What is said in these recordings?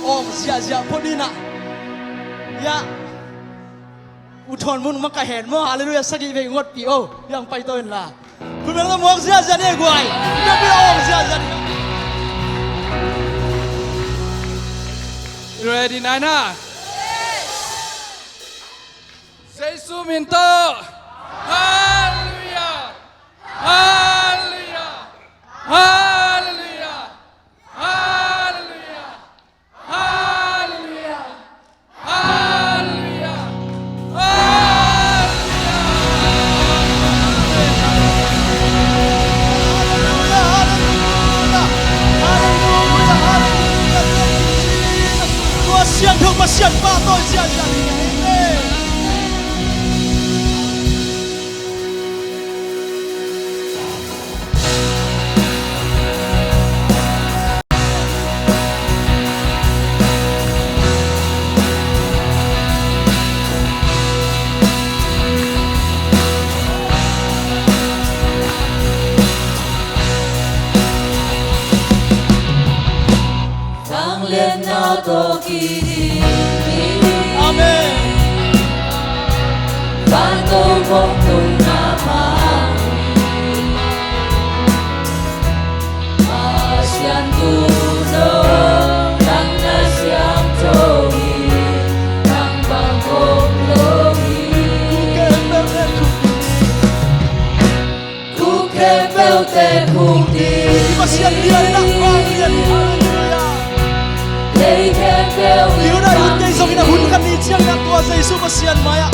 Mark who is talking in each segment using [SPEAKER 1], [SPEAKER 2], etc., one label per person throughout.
[SPEAKER 1] ong zia poni na ya u thon mun ma ka hen mo hallelujah sagi ve ngot pi o yang pai toin la kun mel mo zia ne guai na be ong zia
[SPEAKER 2] ready Nana Jesu minta hallelujah hallelujah hallelujah hallelujah hallelujah hallelujah
[SPEAKER 1] Siangtho Pasian ba tôi zia
[SPEAKER 3] liên nào tô kỳ đi
[SPEAKER 1] Amen
[SPEAKER 3] Phan tô bông tung na mang Pasian tu no Nang na Siangtho Nang bang ôm lô Ku ke bel te khung đi
[SPEAKER 1] Pasian dia nak panggil Yêu đây hun cây dòng ina hun kan ni chiang nak tua Jesu Pasian maya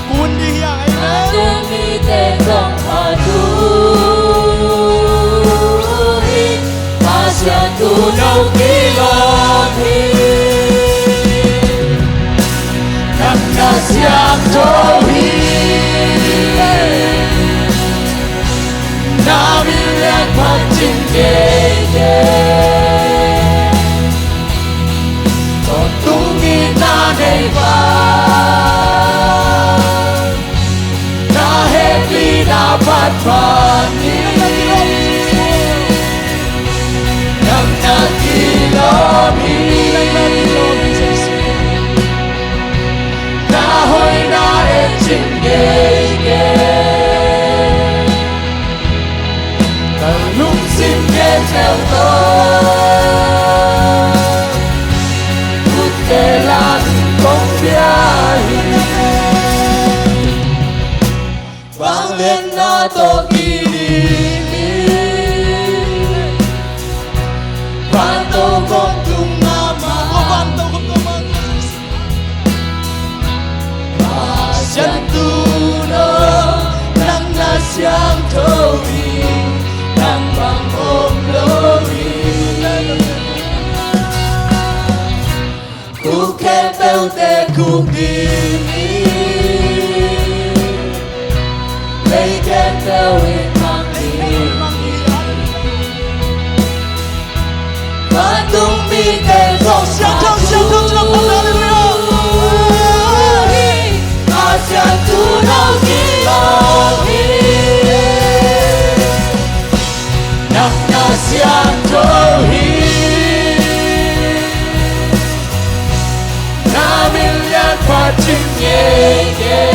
[SPEAKER 1] hun di hiang amen
[SPEAKER 3] Demi te dong adu Pasian tu nâu kilomi Nang na Siangtho Na milen pat chinh kê Na nei ba Na happy na pat pani Nam na kilomi Na hoih na e chinh ge Ta lung sim ge theo Te lan công viahi Vang lên na tô kỳ đi Van tô công tung na ma
[SPEAKER 1] Van tô công tung ma
[SPEAKER 3] Pasian tu no Nang na Siangtho Nang bang ôm lô Ku ke bel te khung đi Lấy ke bel in mang đi Và tung mi te dòng
[SPEAKER 1] Siangtho trong hallelujah
[SPEAKER 3] Pasian tu nâu kilomi Nang na Siangtho Phát chinh nhẹ nhẹ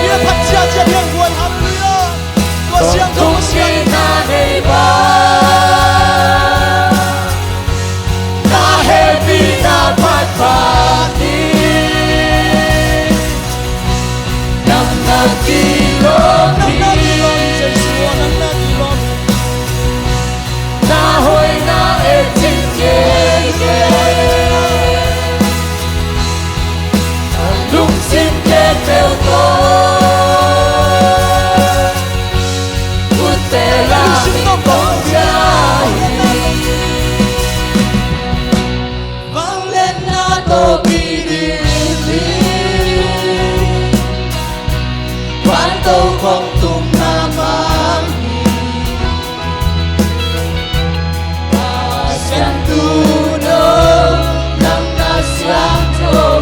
[SPEAKER 1] Dia phát chia hiang buồn hallelujah Tua Siangtho Pasian
[SPEAKER 3] na nei ba Na happy na phát pani Nam na kilomi Na hoih na e chinh nhẹ nhẹ Lung sim ke theo Te la mi bông viahi Vang lên na tô kỳ đi Van tô không tung na mang Pasian tu no Nang na Siangtho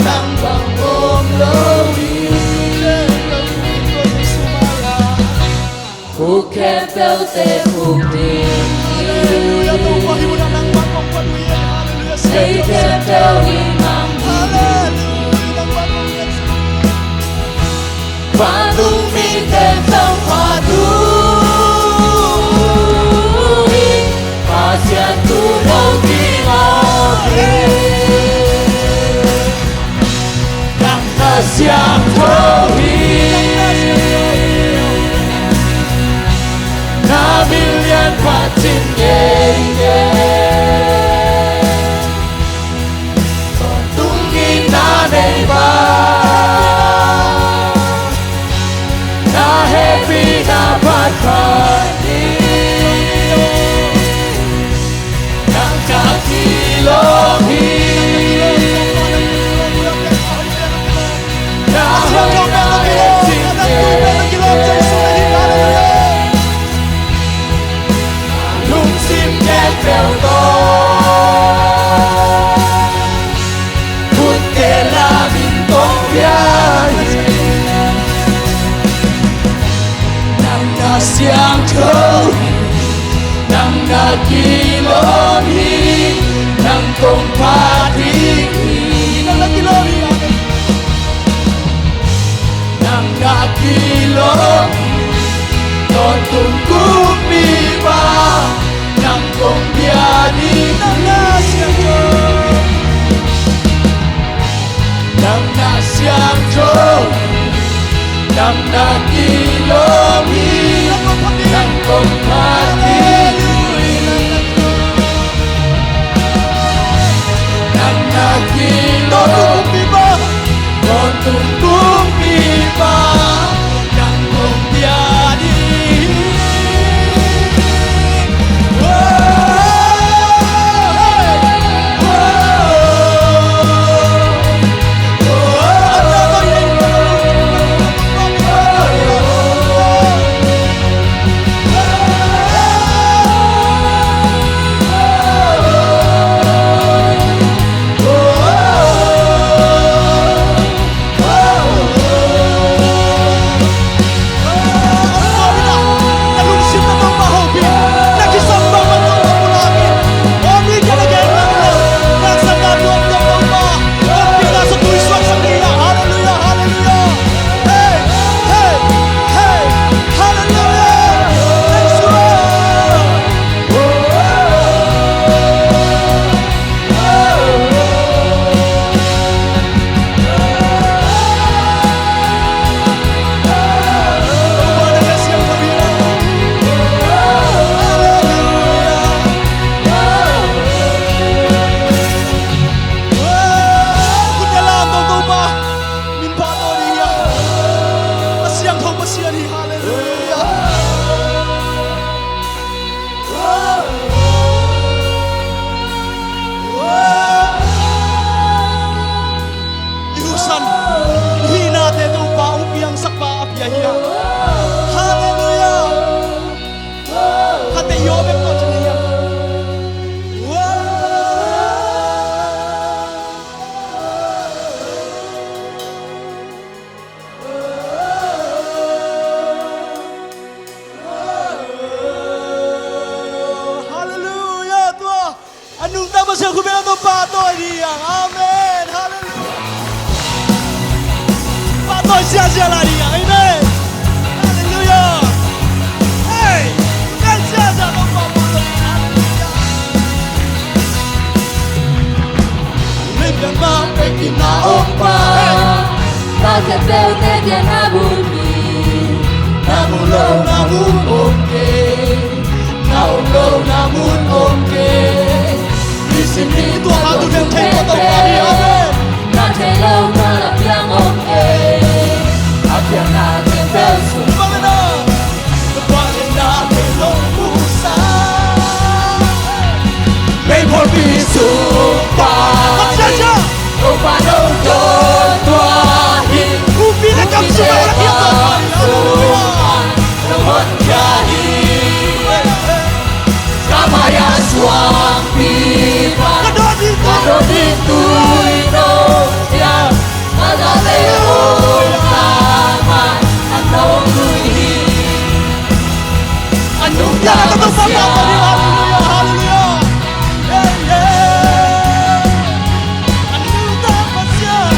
[SPEAKER 3] Nang bang ôm lô Ku ke bel te khung đi Nam na kilomi Nam kong matili Nam na kilomi Con tung tung pipa Nam kong tiadi
[SPEAKER 1] Pasian, hallelujah. Iusan, hina teto pa upiang sakpa apyahia. Hallelujah. Hate yobek ko chaniya. Nungta Pasian kumela to patoy diyang. Amen. Hallelujah. Patoy siya la diyang. Amen. Hallelujah. Hey. Kan siya to patoy. Hallelujah. Limpian ma
[SPEAKER 3] Kinaomba Bakit daw kanya nabuni Namulaw namun okay Naulaw namun okay Disini
[SPEAKER 1] Tuang hatu yang tengok tau kami. Amen.
[SPEAKER 3] Natelaw malap yang okay Apiang natin beso
[SPEAKER 1] Bangina.
[SPEAKER 3] Bangin natin ang pusa May berbisumpah
[SPEAKER 1] Siya.
[SPEAKER 3] Upanong tuwahin
[SPEAKER 1] Upi na kami sa mga kita. Hallelujah.
[SPEAKER 3] Naman kahit Kamaya suang pipa Kadodin tu'y yang Magaleong naman Anong luhin Anong
[SPEAKER 1] Ya, kata Tuhan
[SPEAKER 3] damasya
[SPEAKER 1] hallelujah, hallelujah. Yeah, yeah. Nungta Pasian.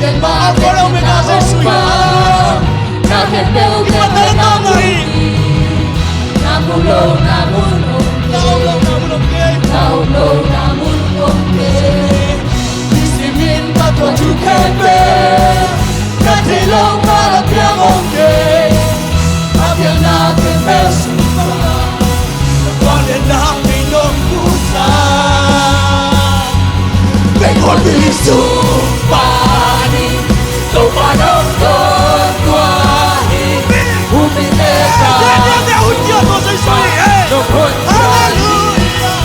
[SPEAKER 3] Lên ba
[SPEAKER 1] Ako lang may nasa suya.
[SPEAKER 3] Nakit daw
[SPEAKER 1] Iba na lang tao na rin.
[SPEAKER 3] Namulo namun
[SPEAKER 1] Naulang namun okay.
[SPEAKER 3] Naulo namun okay Isimin patwa chukembe Katilong malap yang okay Apiang natin beso
[SPEAKER 1] Bangin namin ang pusa.
[SPEAKER 3] Bengkol bisumpani Kau panong tuwahi Umineka
[SPEAKER 1] Dia hujan mo sa isuy.
[SPEAKER 3] Nukun
[SPEAKER 1] Hallelujah.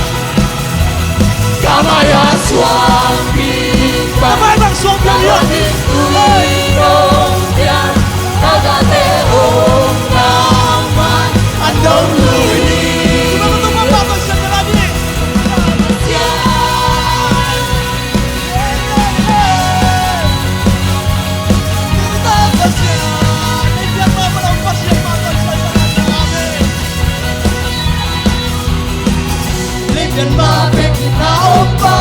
[SPEAKER 3] Kamaya suang pipa
[SPEAKER 1] Kamay bang suwang
[SPEAKER 3] Namun
[SPEAKER 1] pilihan.
[SPEAKER 3] itu'y yang Nagateong naman Anong luhin
[SPEAKER 1] Ano ito mapapag siya na lagi? Nungta Pasian. Limpian mo ang Pasian patag sa kanya. Amen.
[SPEAKER 3] Limpian mapik kinaomba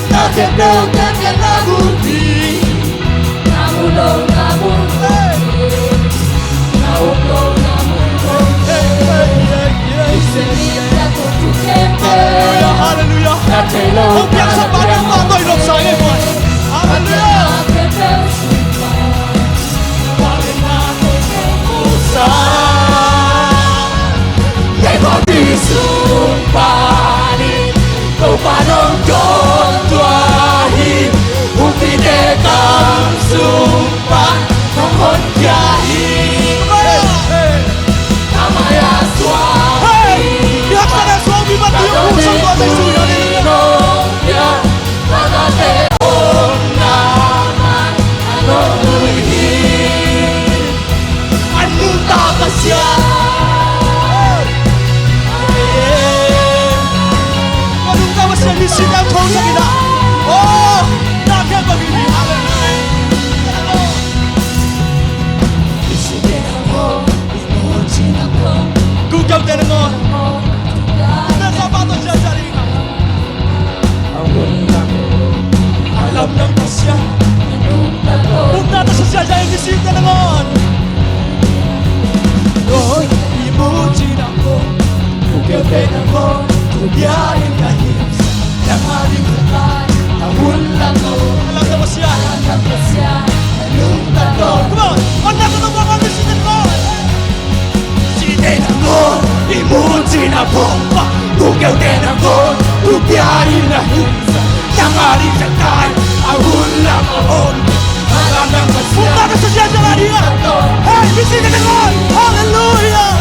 [SPEAKER 3] Nakit daw kanya nabuti Namulaw namun okay Naulaw namun okay Isinin ako chukembe
[SPEAKER 1] Hallelujah, hallelujah.
[SPEAKER 3] Natelaw
[SPEAKER 1] Upiang Siangtho sakina. Oh, nakya bagini. Google tenengon. Nasa bato jajari. Alam ng Pasian. Nungta sa jajari kisi tenengon. Hoy, imuji ako. Google tenengon. Tubiyahin kahit ng aling lakay. Ahul lang ko. Alam ng Pasian. Nungta ko. Come on, on na ko ng mga kisi tenengon. Tenangon, imuji na bomba. Tugaw tenangon, tubiyahin na hinsa. Nangaring sakay, ahul lang ahon. Alam ng Pasian. Punta ka sa siya sa kaniya. Hey, bisi tenangon, hallelujah.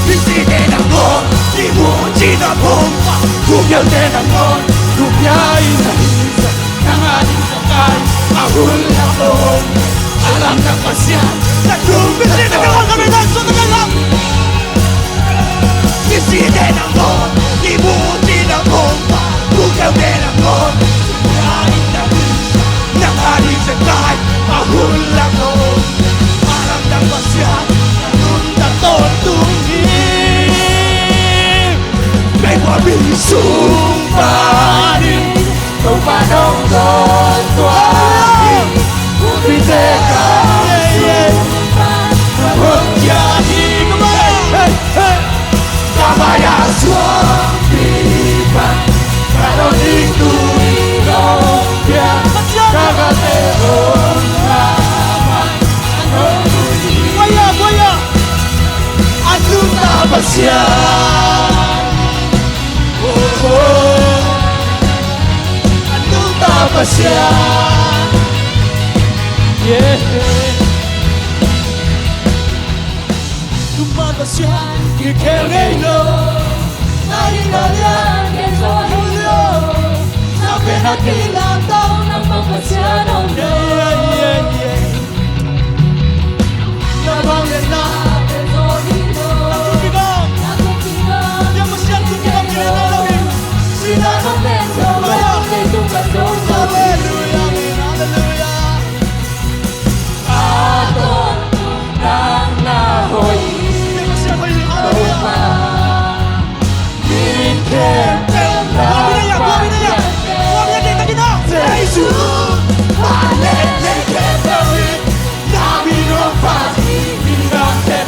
[SPEAKER 1] Bisi tenangon, imuji na bomba. Tugaw tenangon, tubiyahin na hinsa. Nangaring sakay, ahul lang ahon. Alam ng Pasian. Bisi tenangon, kami nagsunod na lang. Bisi tenangon, imuji na bomba. Tugaw tenangon, tubiyahin na hinsa. Nangaring sakay, ahul lang ahon. Alam ng Pasian, Nungta tungin. May mabisong panin. Tumanong doon tuwagin. Bumiteka sumpan. Magyahi kamay. Hey, hey. Kamaya suampipan. Karon ituloy nobya. Kagateon naman. Buaya, buaya. Nungta Pasian. Oh, oh. Nungta Pasian. Yeah. Tuman Pasian, kikengelo. Nari-narian, kesohilo. Sabi na kilataw ng Pasian, oh no. Yeah, yeah, yeah. Nabangin na. Natutibang. Yang Pasian tutibang kinanalawin. Sila ng beso. Hallelujah, hallelujah.
[SPEAKER 3] Aton tunang nahoy.
[SPEAKER 1] Yang Pasian hoih, hallelujah.
[SPEAKER 3] Minkem
[SPEAKER 1] Buah binaya. Buah binaya kita kita.
[SPEAKER 3] Jesus, Hallelujah, Nabi no pasti, Minake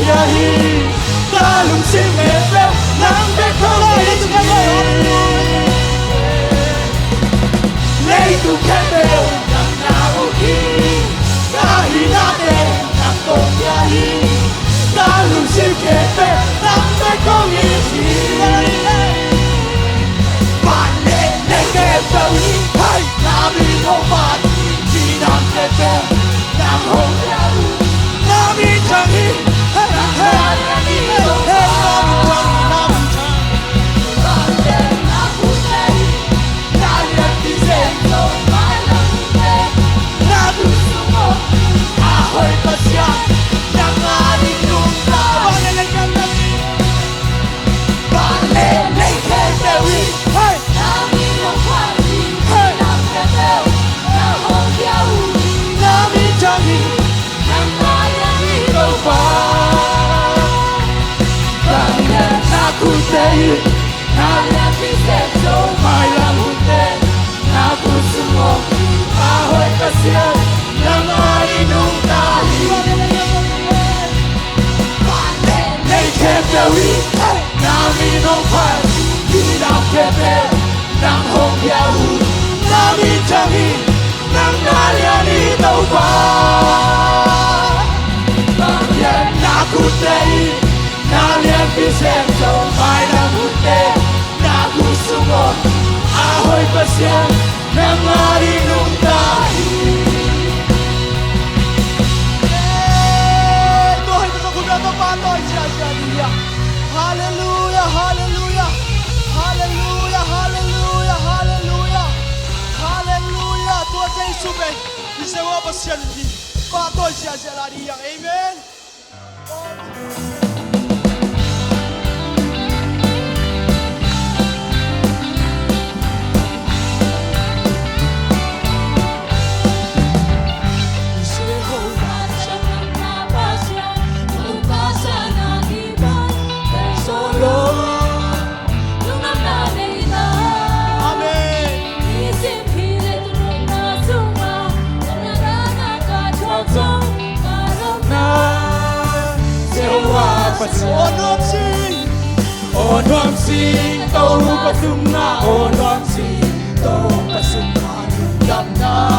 [SPEAKER 1] yahi ta lung sim nghe beo nang bek thơ lấy tu khen lấy tu khen beo nang na uki ta hi na te nang tong yahi ta lung sim nghe beo nang bek con hi chi bạn lên lấy khen beo hi hay na mi không bạn chỉ nang khen beo nang hong yahu na mi chẳng hi Pasian, yang ada Nungta, balik lagi ke Dewi, hey, nami menghargai, hey, nam kedel, nam hong jauh, nami janji, nam bayar hidup, balik aku teh, kalian bisa coba lakukan, aku semua, ahoy Pasian, yang ada Nungta. Dewi, nami nong pai, tidak kebe, nang hong yahu, nami jangi, nang naliani tauba. Bagian aku tei, nalian pisang jauh mai nang hute, naku semua, ahoy Pasian, nang mari Nungta. Hallelujah, hallelujah, hallelujah, hallelujah, hallelujah, hallelujah. Tua Giêsu về, đi xem hoa Pasian đi, ba tôi sẽ là đi, amen.
[SPEAKER 3] Ôn hoang xin tâu có tung na ôn hoang xin tâu có sung na đam na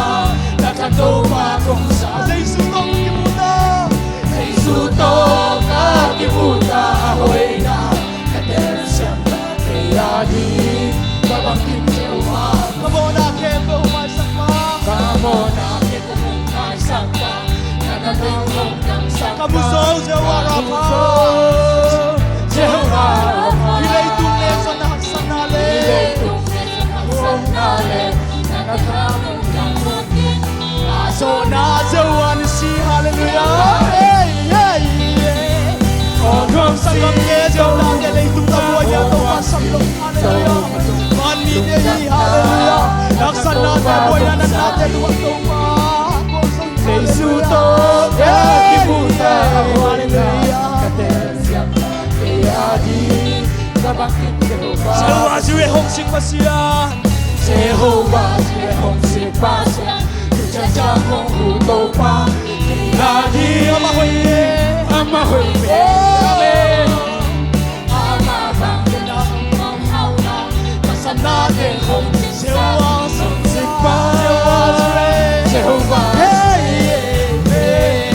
[SPEAKER 3] đã khăn tâu mà không xa Giêsu tâu kimuta Giêsu tâu ka kimuta ahoy na kater siangtho kaya di babang kim Jehovah
[SPEAKER 1] Kamona kepo masakma,
[SPEAKER 3] kamona kepo masakma nanateng hong nang sakma
[SPEAKER 1] kamuso Jehovah Rapha,
[SPEAKER 3] Jehovah
[SPEAKER 1] ilay tunay sa nakasanali. Sona Jehovah si hallelujah. Hey hey hey. Kung sa kanya Jehovah ilay tunay niya to pasamlong hallelujah. MidYear hallelujah. Naksana Jehovah na natin waktu ma.
[SPEAKER 3] Giêsu to kibuta hallelujah.
[SPEAKER 1] Jehovah Jireh hong sing Pasian,
[SPEAKER 3] Jehovah Jireh hong sing Pasian, tu cha hong hu to pa, lagi
[SPEAKER 1] amahoy,
[SPEAKER 3] amahoy amen, amabang na hong hao na, pasan natin hong
[SPEAKER 1] Jehovah
[SPEAKER 3] sing pa, Jehovah hey hey,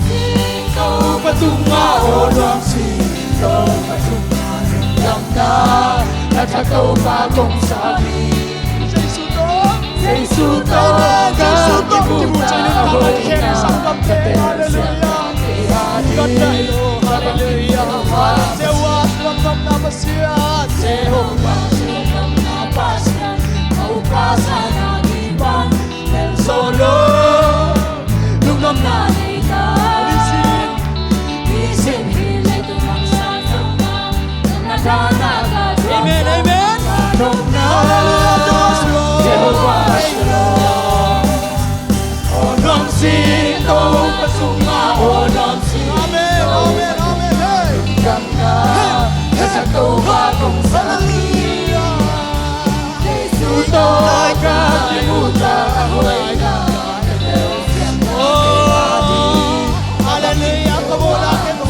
[SPEAKER 3] sing to patunga orang sing to patunga Nungta đã cho câu ba cùng xa đi Giêsu to
[SPEAKER 1] Giêsu to kibuta na hoy khen sang kapte hallelujah. God đại lo hallelujah. Jehovah lam na Pasian,
[SPEAKER 3] Jehovah lam na Pasian, mau kasa na iban del solo nung nam na ita disin hilay tumang sa tama naganaga
[SPEAKER 1] amen amen.
[SPEAKER 3] Nungta Jehovah Shalom Onong sito pasunga onong sito
[SPEAKER 1] Amen amen amen. Hey.
[SPEAKER 3] Ganga Nasakto bagong salami Jesu to kakimuta ahoy na
[SPEAKER 1] Oh hallelujah. Kamona kepo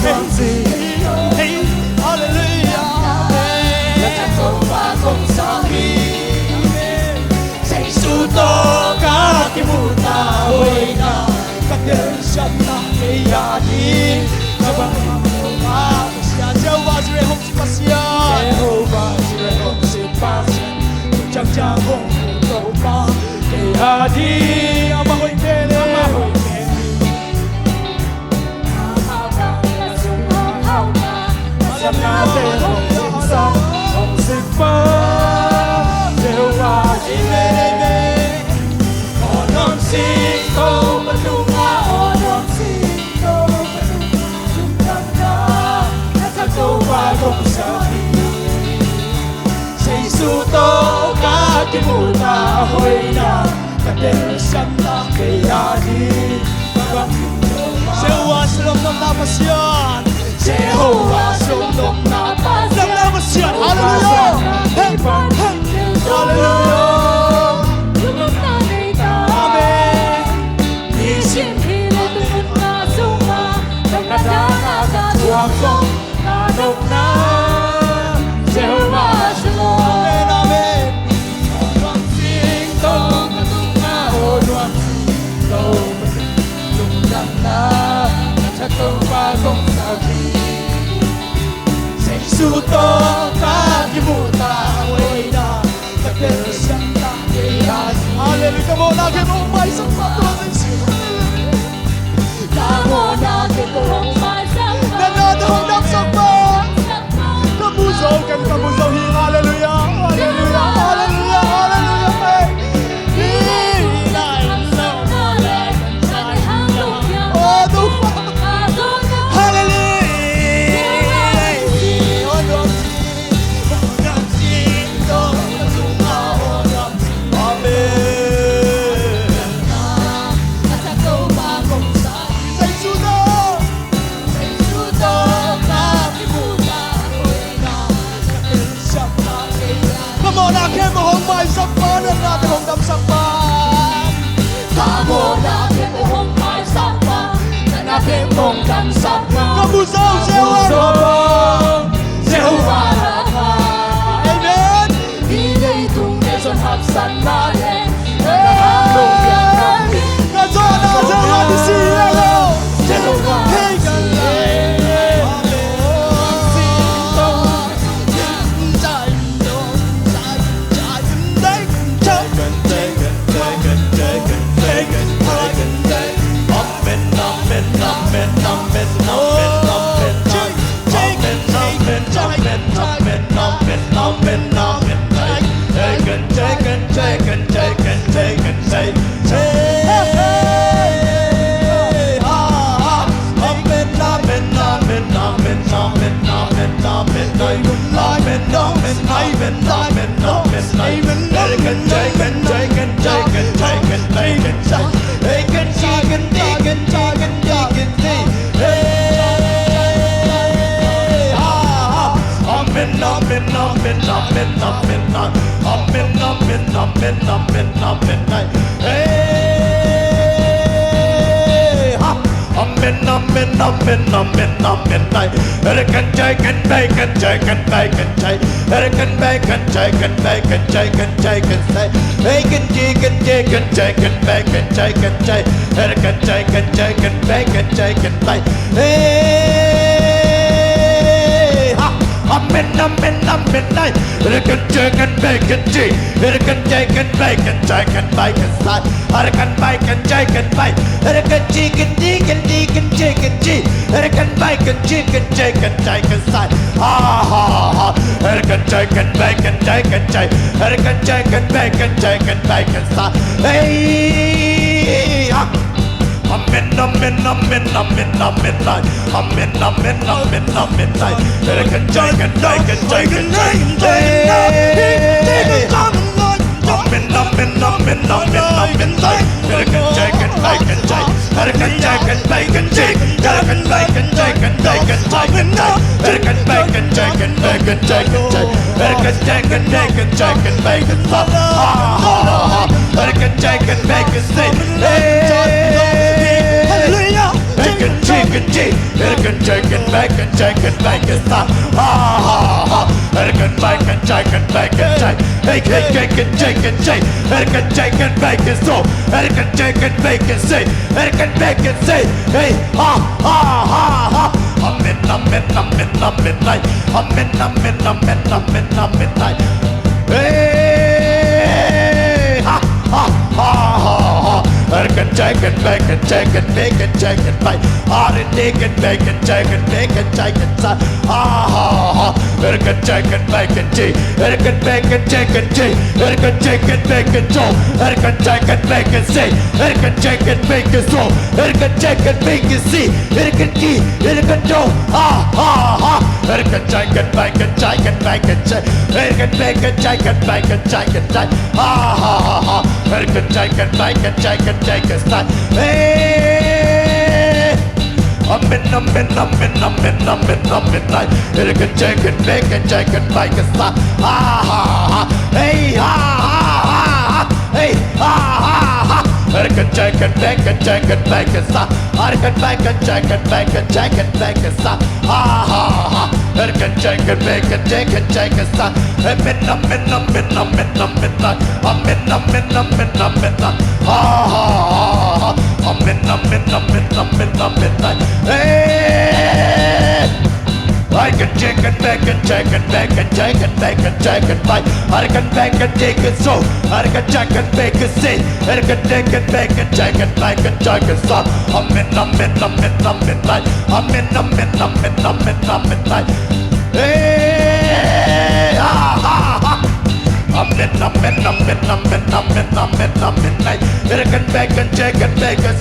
[SPEAKER 3] đoàn gì
[SPEAKER 1] Hallelujah
[SPEAKER 3] là cha tôi và không xa đi Giêsu to cả cái mù ta hồi na các đêm sân na cái ya đi các bạn
[SPEAKER 1] Jehovah Jireh Home Pasian
[SPEAKER 3] Jehovah Jireh Home Pasian chắc chắn không cầu ba cái ya đi ama hồi kele Hãy subscribe cho kênh Ghiền Mì Gõ để không bỏ
[SPEAKER 1] Jehovah Shalom Nungta Pasian
[SPEAKER 3] Jehovah Shalom Nungta
[SPEAKER 1] Nungta Pasian Hallelujah Hey Hallelujah Amen
[SPEAKER 3] Jehovah Shalom
[SPEAKER 1] Amen Amen
[SPEAKER 3] Giêsu to ta cái mù ta hồi na các đêm sân ta cái ya
[SPEAKER 1] Hallelujah Come on now Come on Mai sắc phát Tuang Giêsu
[SPEAKER 3] Nam mô Na Thiên Tổ Hồng Mai Sắc
[SPEAKER 1] Nên là tôi không đáp sắc phát Cảm ơn dấu cần cảm ơn dấu hi Hallelujah Hallelujah Hallelujah Hallelujah Hey Hi Lại lâu Oh đúng Hallelujah Oh đúng Come on, I came home by some fun and not home đâm sắc ban.
[SPEAKER 3] Nam mô Na Thiên Tổ Hồng Mai Sắc Na Thiên Mong Đam Sắc
[SPEAKER 1] Come on, Jehovah.
[SPEAKER 3] Jehovah
[SPEAKER 1] Amen.
[SPEAKER 3] Đi đây tung để dọn hấp sẵn na lên Hãy đồng viên đồng viên
[SPEAKER 1] God, Jehovah, to see you.
[SPEAKER 3] Jehovah
[SPEAKER 1] Hey, God.
[SPEAKER 3] chicken G, chicken chicken bacon chicken bacon stop. Ha ha ha. Chicken bacon chicken bacon chicken. Hey chicken chicken chicken. Chicken chicken bacon so. Chicken chicken bacon say. Chicken bacon say. Hey ha ha ha ha. I'm in midnight. I'm in midnight. Hey ha ha ha ha. Chicken chicken bacon chicken bacon chicken bite. Hard chicken bacon chicken bacon chicken sa. Ha ha ha. Chicken chicken bacon G. Chicken bacon chicken G. Chicken chicken bacon so. Chicken chicken bacon C. Chicken chicken bacon so. Chicken chicken bacon C. Chicken G. Chicken do. Ha ha ha. Chicken chicken bacon chicken bacon chicken. Chicken bacon chicken bacon chicken chicken. Ha ha ha. Chicken chicken bacon chicken chicken start. Hey, I'm in midnight. Chicken chicken bacon chicken bacon start. Ha ha ha. Hey ha ha ha. Hey ha ha ha. Chicken chicken bacon chicken bacon start. Chicken bacon chicken bacon chicken bacon start. Ha ha ha. Chicken chicken bacon chicken chicken start. I'm in midnight. I'm in midnight. Ha ha ha. I'm in midnight. Hey. I can chicken bacon chicken bacon chicken bacon chicken bite. I can bacon chicken so. I can chicken bacon say. I can chicken bacon chicken bacon chicken stop. I'm in midnight. I'm in midnight. Hey ha ha ha. I'm in midnight. Chicken bacon chicken bacon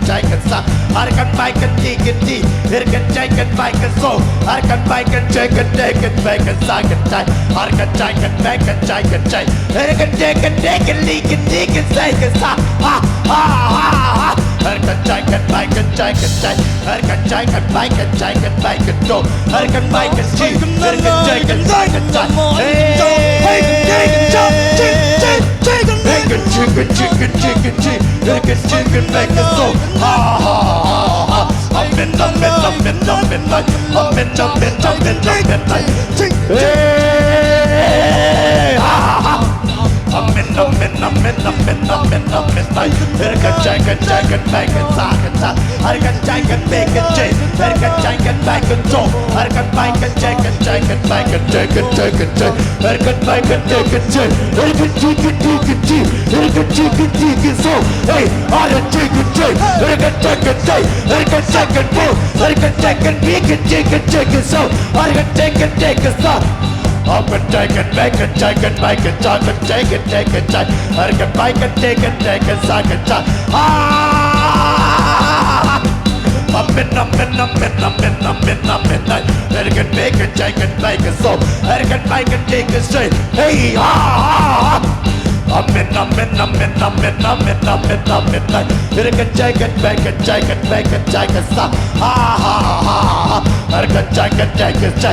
[SPEAKER 3] chicken stop. I can bacon chicken tea. Chicken chicken bacon so. I can bacon chicken bacon chicken chicken. I can chicken bacon chicken chicken. Chicken chicken chicken chicken stop. Ha ha ha. I can chicken bacon chicken chicken. I can chicken bacon chicken bacon so. I can bacon cheese. Chicken chicken chicken chicken. Hey. Chicken chicken chicken bacon so. Ha ha ha. I'm in midnight. I'm in midnight. Hey ha ha. I'm in midnight. Chicken bacon chicken. I can chicken bacon cheese. I can chicken bacon so. I can bacon chicken bacon chicken. I can bacon chicken cheese. I can chicken cheese. I can chicken so. Hey, I can chicken cheese. I can chicken cheese. I can chicken boo. I can chicken bacon chicken so. I can chicken so. I'm a chicken bacon chicken chicken. I can bacon chicken chicken. Ah! I'm in midnight. I can bacon chicken bacon so. I can bacon chicken straight. Hey ha! I'm in midnight. Chicken bacon chicken stop. Ha ha ha. I can chicken bacon so.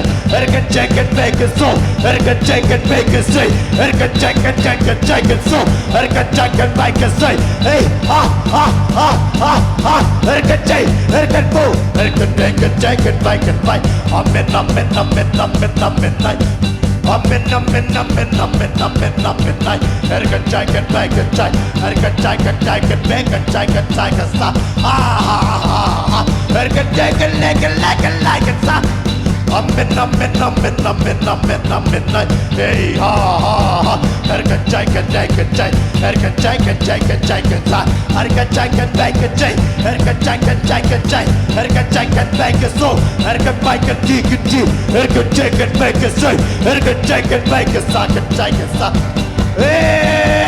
[SPEAKER 3] I can chicken bacon straight. I can chicken so. I can chicken bacon straight. Hey ha ha ha ha ha. I can boo. I can chicken bacon fight. I'm in midnight. I'm in midnight. I can chicken bacon chicken. I can chicken bacon chicken stop. Ha ha ha ha. I can chicken like stop. I'm in midnight. Hey ha ha ha. I can chicken stop. I can chicken bacon chicken. I can chicken bacon so. I can bacon chicken. I can chicken bacon straight. I can chicken bacon chicken stop. Hey,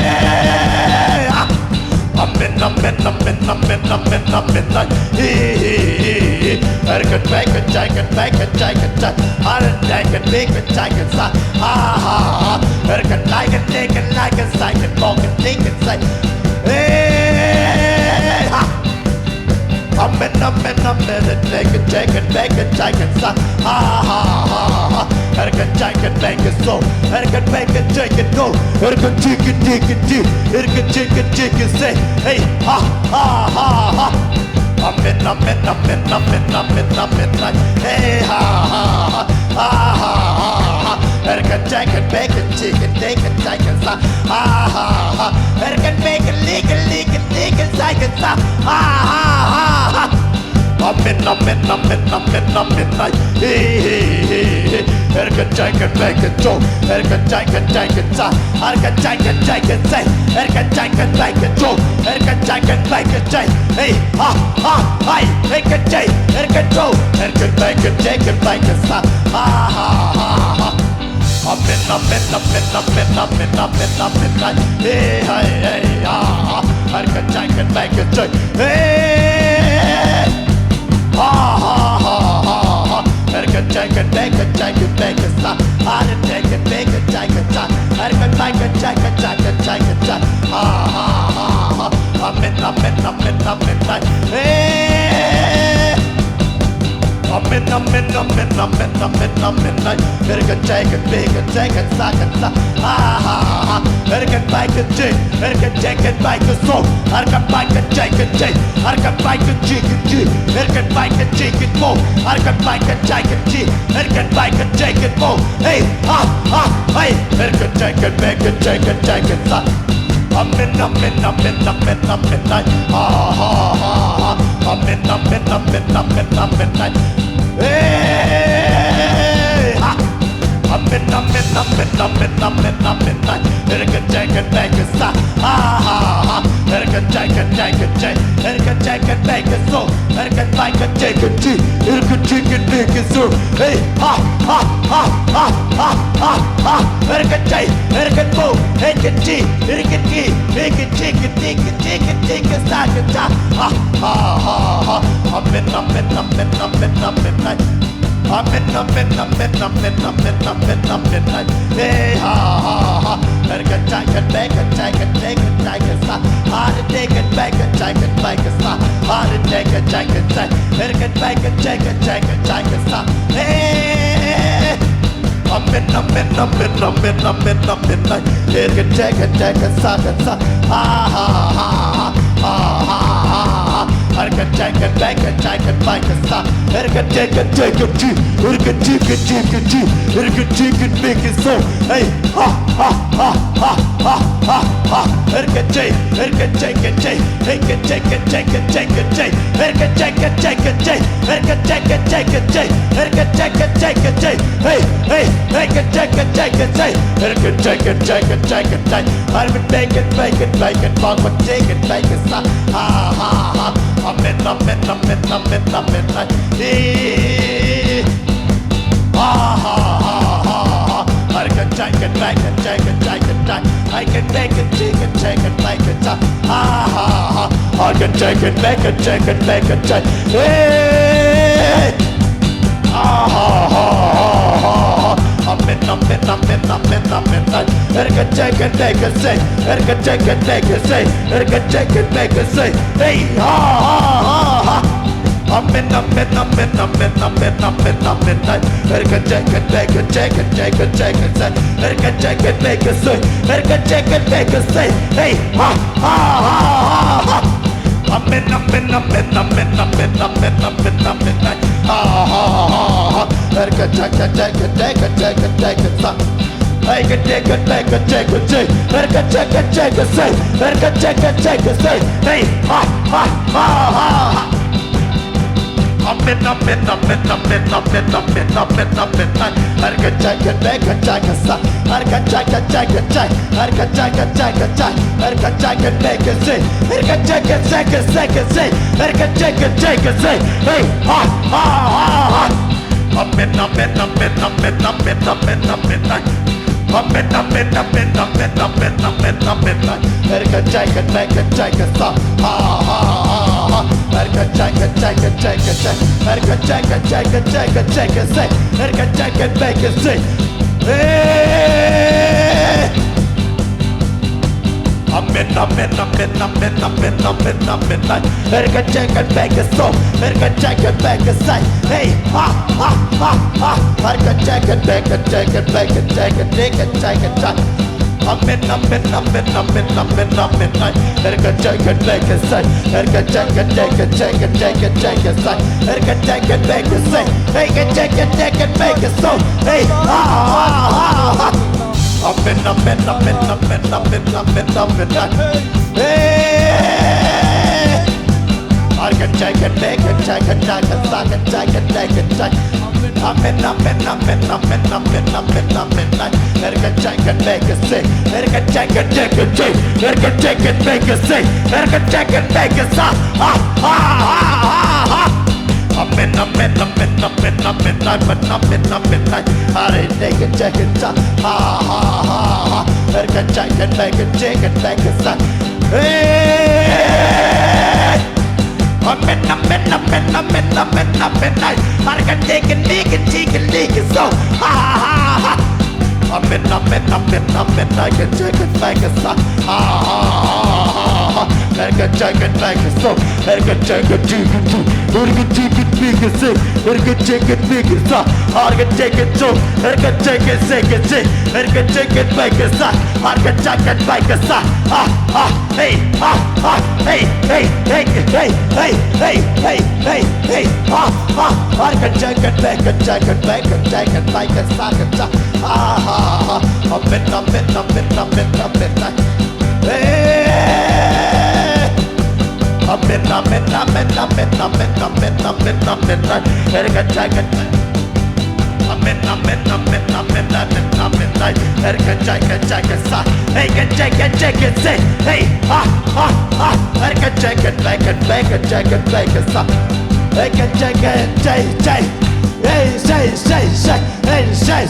[SPEAKER 3] I'm in midnight. I can bacon chicken. I can chicken bacon chicken stop. Ha ha ha. I can like a chicken chicken say. Hey, ha. I'm in chicken bacon stop. Ha ha ha ha. I can chicken bacon so. I can bacon chicken go. I can chicken say. Hey ha ha ha ha. midnight. Hey, ha, ha, ha, ha, ha, ha. Erkan jacket, bacon, chicken, bacon, chicken, sa. Ha, ha, ha. Erkan bacon, legal, chicken, sa. Ha, ha, ha, ha. Midnight. Hey, hey, hey. Erkan jacket, bacon, joke. Erkan jacket, sa. Erkan jacket, say. Erkan jacket, bacon, joke. Erkan jacket, bacon, say. Hey, ha, ha, hi. Erkan jay, erkan joke. Erkan bacon, sa. Ha, ha, ha, ha. Midnight. Hey, hey, hey, ah. Erkan jacket, bacon, joke. Hey, ha, ha, ha, ha. Erkan jacket, bacon, sa. Erkan jacket, bacon, sa. Erkan bacon, sa. Ha, ha, ha, ha. Midnight. Hey. Midnight. Erkan jacket, bacon, sa. Ha, ha, ha. Erkan bacon, erkan jacket, bacon, so. Erkan bacon, jacket, erkan bacon, chicken, erkan bacon, chicken, mo. Erkan bacon, jacket, erkan bacon, jacket, mo. Hey, ha, ha, hey. Erkan jacket, bacon, sa. Midnight. Ha, ha, ha, ha. Midnight. Hey, ha. Midnight. Erkan jacket, bacon, sa. Ha, ha, ha. Erkan jacket, erkan jacket, bacon, so. Erkan bacon, jacket, erkan chicken, bacon, so. Hey, ha, ha, ha, ha, ha, ha, ha. Erkan jay, erkan mo, erkan chi, erkan ki, erkan chicken, chicken, sa. Ha, ha, ha, ha. Midnight. Midnight. Hey, ha, ha, ha. Erkan jacket, bacon, sa. Hard jacket, bacon, sa. Hard jacket, sa. Erkan bacon, sa. Hey. Midnight. Erkan jacket, sa. Ha, ha, ha, ha, ha, ha. Erkan jacket, bacon, sa. Erkan jacket, erkan chicken, bacon, so. Hey, ha, ha, ha, ha, ha, ha, ha. Erkan jay, erkan jacket, erkan jacket, erkan jacket, erkan jacket, hey, hey, erkan jacket, erkan jacket, Armin bacon, bang, bacon, sa. Ha, ha, ha. Midnight. Hey. Ha, ha, ha, ha. Erkan jacket, bacon, I can make it, chicken, bacon, sa. Ha, ha, ha. Erkan jacket, bacon, hey. Ha, ha, ha, ha. Midnight. Erkan jacket, bacon, say. Erkan jacket, bacon, say. Erkan jacket, bacon, say. Hey, ha, ha, ha, ha. Midnight. Erkan jacket, bacon, say. Erkan jacket, bacon, say. Erkan jacket, bacon, say. Hey, ha, ha, ha, ha. Midnight. Ha, ha, ha, ha. Erkan jacket, sa. Erkan jacket, bacon, say. Erkan jacket, say. Erkan jacket, say. Hey, ha, ha, ha, ha. Midnight. Erkan jacket, bacon, sa. Erkan jacket, say. Erkan jacket, bacon, say. Erkan jacket, say. Erkan jacket, say. Hey, ha, ha, ha, ha. Midnight. Erkan jacket, bacon, sa. Ha, ha, ha. Erkan jacket, erkan jacket, say. Erkan jacket, bacon, say. Hey. Midnight. Erkan jacket, bacon, so. Erkan jacket, bacon, say. Hey, ha, ha, ha, ha. Erkan jacket, bacon, Amen, amen, amen, amen, amen, amen. Erga jaga jaga say, erga jaga jaga jaga jaga jaga say, erga jaga jaga say, erga jaga jaga jaga so, hey ha. Amen, amen, amen, amen, amen, amen, amen. Hey. Erga jaga jaga jaga jaga jaga jaga jaga jaga. Amen, amen, amen, amen, amen, amen, amen. Erga jaga jaga say, erga jaga jaga say, erga jaga jaga say, erga jaga jaga sa, ha. Amen, amen, amen, amen, amen, amen, amen, amen. Hare jaga jaga sa, ha. Erga jaga jaga jaga jaga sa, hey. Amen, amen, amen, amen, amen, amen. I can take it, so. Ha. Amen, amen, amen, amen. I can take it like a son. Ha. I can take it like a so. I can take it, I can take it big as it. I can take it big as that. I can take it so. I can take it sick as it. I can take it big as that. I can take it big as that. Hey, hey, hey, hey, hey, hey, hey, hey, hey, hey, I can take it back and take it back and take it like a socket. Amen, amen, amen, amen, amen. Hey, amen, amen, amen, amen, amen, amen, amen, amen. I can take it. Amen, amen, amen, amen, amen, amen. Erga jaga jaga sa, erga jaga jaga say, hey ha. Erga jaga jaga jaga jaga jaga sa, erga jaga jaga, hey say, hey say, hey say,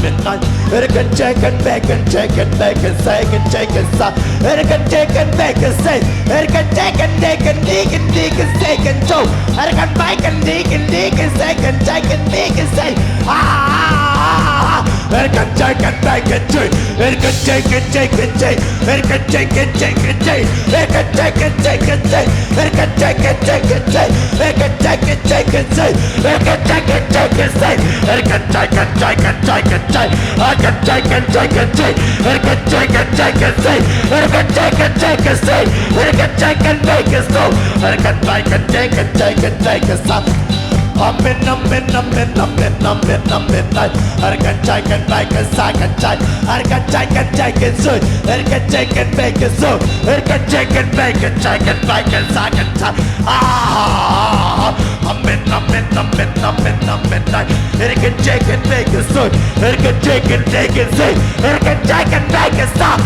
[SPEAKER 3] midnight. It can take and back and take and back and say and take and stop. It can take and back and say. It can take and dig and dig and dig and say and do. It can bike and dig and say and take and dig and say. It can take and back and do. It can take and take and take. It can take and take and take. It can take and take and take. It can take and take and take. It can take and take and take. It can take and take and take. It can take and take and take and take. I can take and take and take. It can take and take and take. It can take and take and take. It can take and make it so. It can take and take and take and take and stop. I'm in midnight. I can take and make a second time. I can take and take it soon. I can take and make it soon. I can take and make it take and make a second time. I'm in midnight. I can take and make it soon. I can take and take it soon. I can take and make it stop.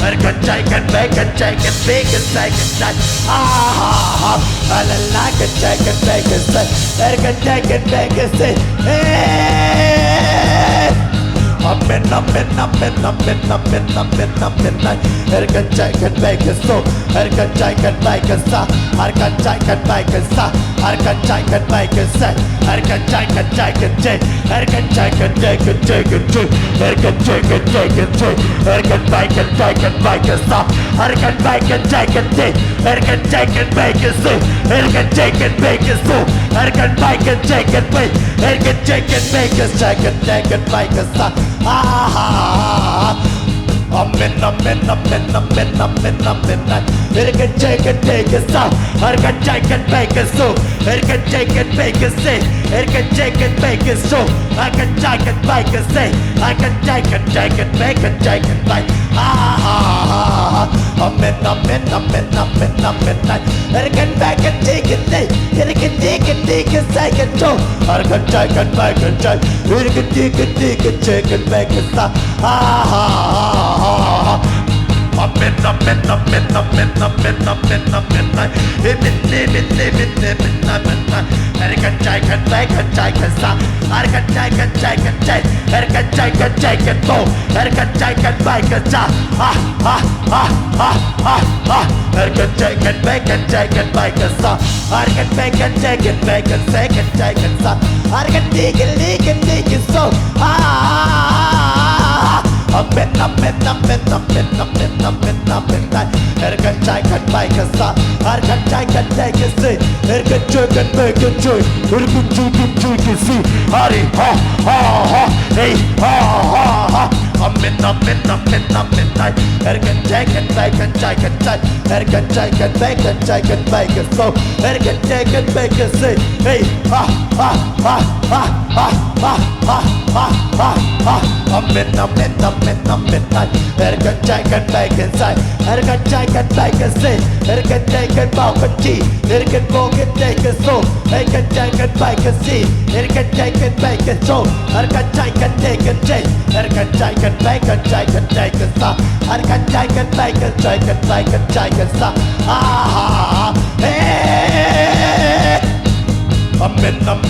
[SPEAKER 3] I can take and make it take and make it second time. I can take and make it say. I can take and make it say. I'm in midnight. I can take and make it so. I can take and make it stop. I can take and make it stop. I can take and make it say. I can take and take and take. I can take and take and take and take. I can take and take and take. I can make and take and make it stop. I can make and take and take. I can take and make it so. I can take and make it so. I can make and take and make. I can take and make it take and take and make it stop. I'm in midnight. It can take and take a stop. I can take and make it so. It can take and make it say. It can take and make it so. I can take and make it say. I can take and make it take and make. I'm in midnight. It can back and take and take. It can take and take and take and so. I can take and make it take. It can take and take and take and make it stop. I'm in midnight. I can take and make and take and stop. I can take and take and take. I can take and take and go. I can take and make and stop. I can take and make and take and make and stop. I can make and take and make and take and take and stop. I can dig and dig and dig and so. I'm midnight. I can take and make a stop. I can take and take a see. I can take and make a choice. I can take and see. Hurry, hey, I'm midnight. I can take and make and take and take. I can take and make and take and make a so. I can take and make a see. Hey, I'm midnight. I can take and make and say. I can take and make and say. I can take and walk and see. I can walk and take a soul. I can take and make and see. I can take and make a soul. I can take and take and take. I can take and make and take and take and stop. I can take and make and take and make and take and stop. Hey. I'm midnight.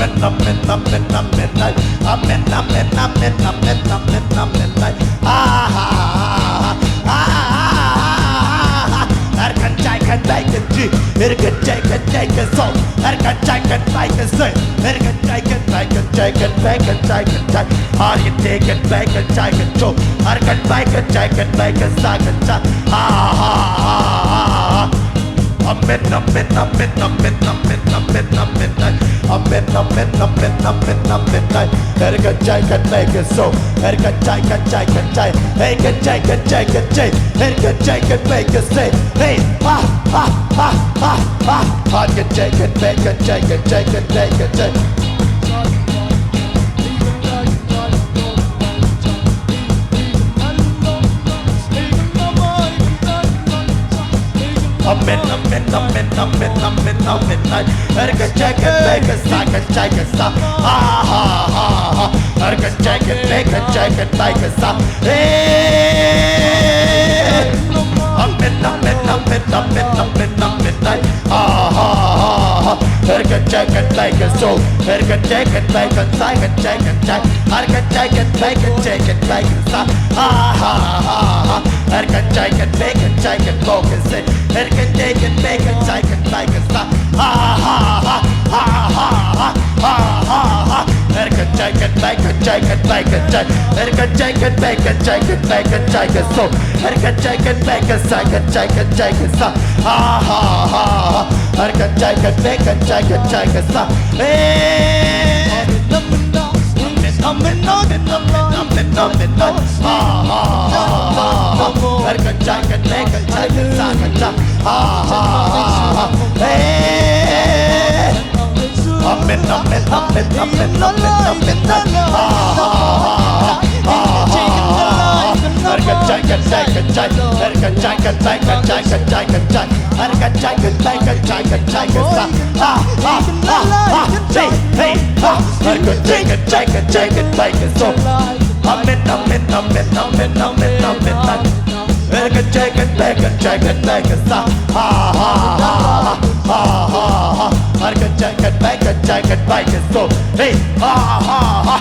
[SPEAKER 3] I can take and make and do. It can take and take a soul. I can take and make and say. It can take and make and take and make and take and take. I can take and make and take and do. I can make and take and make and take and take. I'm midnight. I can take and make it so. I can take and take and take. I can take and take and take. I can take and make it say. Hey, I can take and make and take and take and take and take. I'm midnight. I can take and make a second, take and stop. I can take and make and take and make a stop. I'm midnight. Erkan jagan bacon so Erkan jagan bacon Saikan jagan jagan Erkan jagan bacon jagan bacon sa Ha ha ha ha Erkan jagan bacon jagan bacon say Erkan jagan bacon jagan bacon sa Ha ha ha ha ha ha ha ha ha Erkan jagan bacon jagan bacon jagan Erkan jagan bacon jagan bacon jagan so Erkan jagan bacon Saikan jagan jagan sa Ha ha ha ha Erkan jagan bacon jagan jagan sa Hey Erkan jagan bacon jagan jagan sa Ha ha ha Hey Amen amen amen amen amen amen Ha ha ha Erkan jagan bacon jagan Erkan jagan bacon jagan jagan jagan Erkan jagan bacon jagan jagan sa Ha ha ha ha Hey hey ha Erkan jagan jagan jagan bacon so Amen amen amen amen amen amen Erkan jagan bacon jagan bacon sa Ha ha ha ha ha ha Erkan jagan bacon jagan bacon so Hey ha ha ha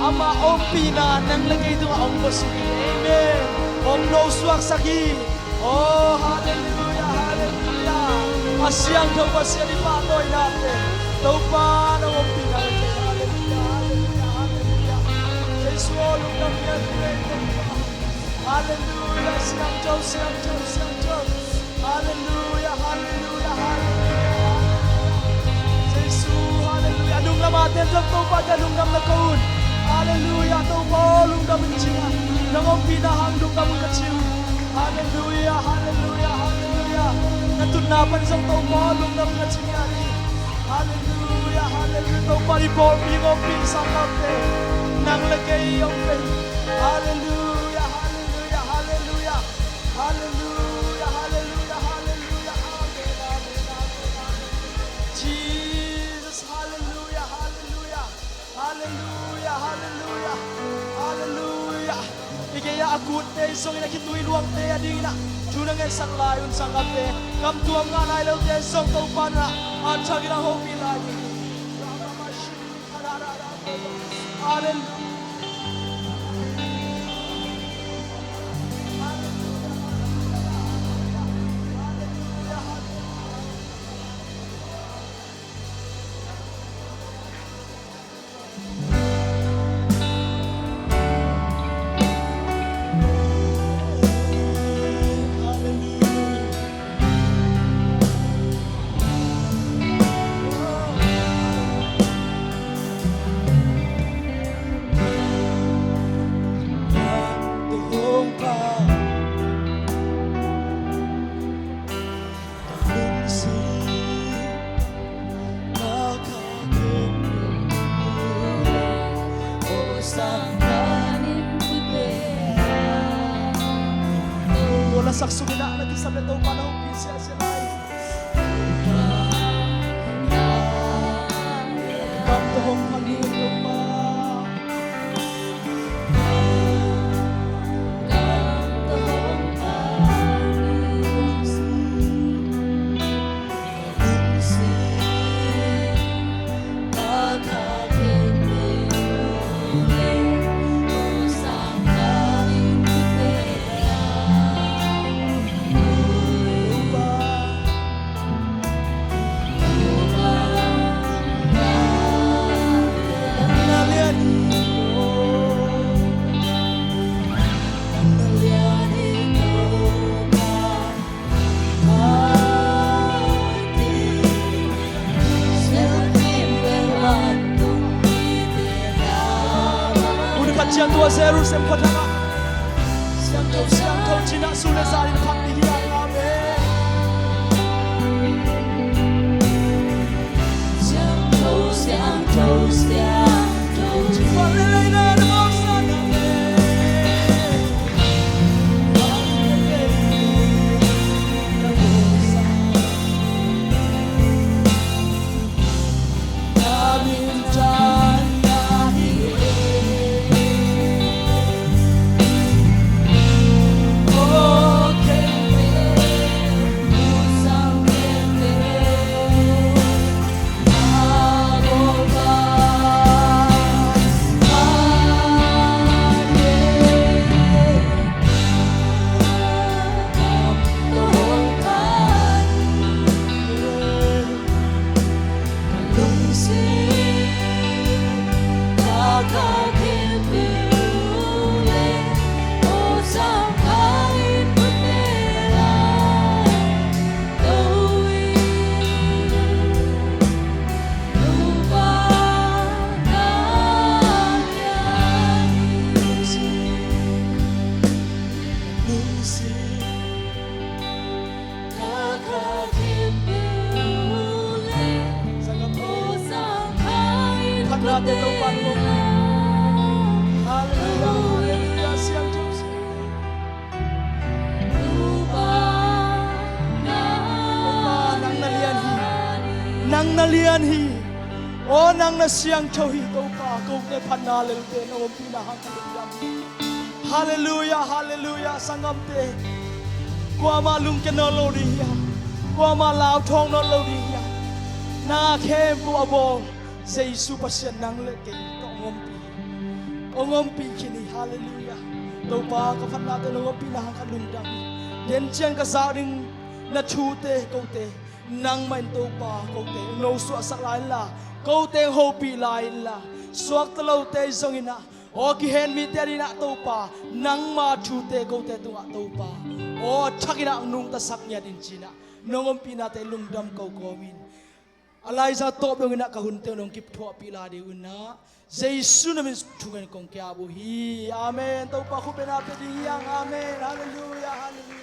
[SPEAKER 1] ama om pina nang lagay ito ang posigi. Amen. Om no swak sagi. Oh, hallelujah, hallelujah. Siangtho Pasian di patoy natin. Taupa ng om pina. Hallelujah, hallelujah, hallelujah. Jesus, olong ng yan. Hallelujah, Siangtho, Siangtho, Siangtho. Hallelujah, hallelujah, hallelujah. Jesus, hallelujah. Anong namatin lang taupa, anong nam na kaun. Hallelujah, taupa, olong namin siya. Nang ang pinahang nung namin katsiw. Hallelujah, hallelujah, hallelujah. Natunapan isang taupa, olong namin katsiw. Hallelujah, hallelujah. Taupa, iborbi ng pinsang natin. Nang lagay yung faith. Hallelujah, hallelujah, hallelujah. Hallelujah, hallelujah, hallelujah. Amen, amen, amen. Jesus, hallelujah, hallelujah. Hallelujah, hallelujah. Hallelujah. Igaya akut te song ina kitui luang te adina. Tunang ay sang layon sang kape. Kam tuam nga nailaw te song tau pana. At sagina hopi lagi. Hallelujah. Saksumina lagi sa betong panahon pisya siya ay Pagtohong maluto pa Pagtohong Siangtho zero sempatana Siangtho Cina sudah salin hati hilang amin Siangtho Jiwa lelai dan masa natin itong panahon. Hallelujah, hallelujah, Siangtho. Nang nalianhi, o nang na Siangtho hito pa, kung ne panalil te, no pinahang kaluyam. Hallelujah, hallelujah, sangam te. Kwa malung kenolo diya, kwa malaw thong nolo diya. Na kem po abo. Jesu Pasian nang lagay ito ngompi องค์ปีขินีฮาเลลูยาตัวปากับพันนาเตองค์ปีนาหังกันลุงดังเย็นเชียงกษาดิงนัดชูเตกูเตนังมันตัวปากูเตโนสวสักลายละกูเตโฮปีลายละสวกตะเลาเตจงอินะโอกิเห็นมีเตดินะตัวปานังมาชูเตกูเตตัวตัวปาโอชักินะนุ่งตะสักเนี่ยดินจีนะน้องปีนาเตลุงดำกูโกมินอะไรจะตบลงอินะกะหุ่นเตนงกิบทัวปีลาดีอุนะเยซูนามินทุกันกงแก่บุฮีอาเมนตัวปาคุเปนาเตดียังอาเมนฮาเลลูยาฮาเลลูยา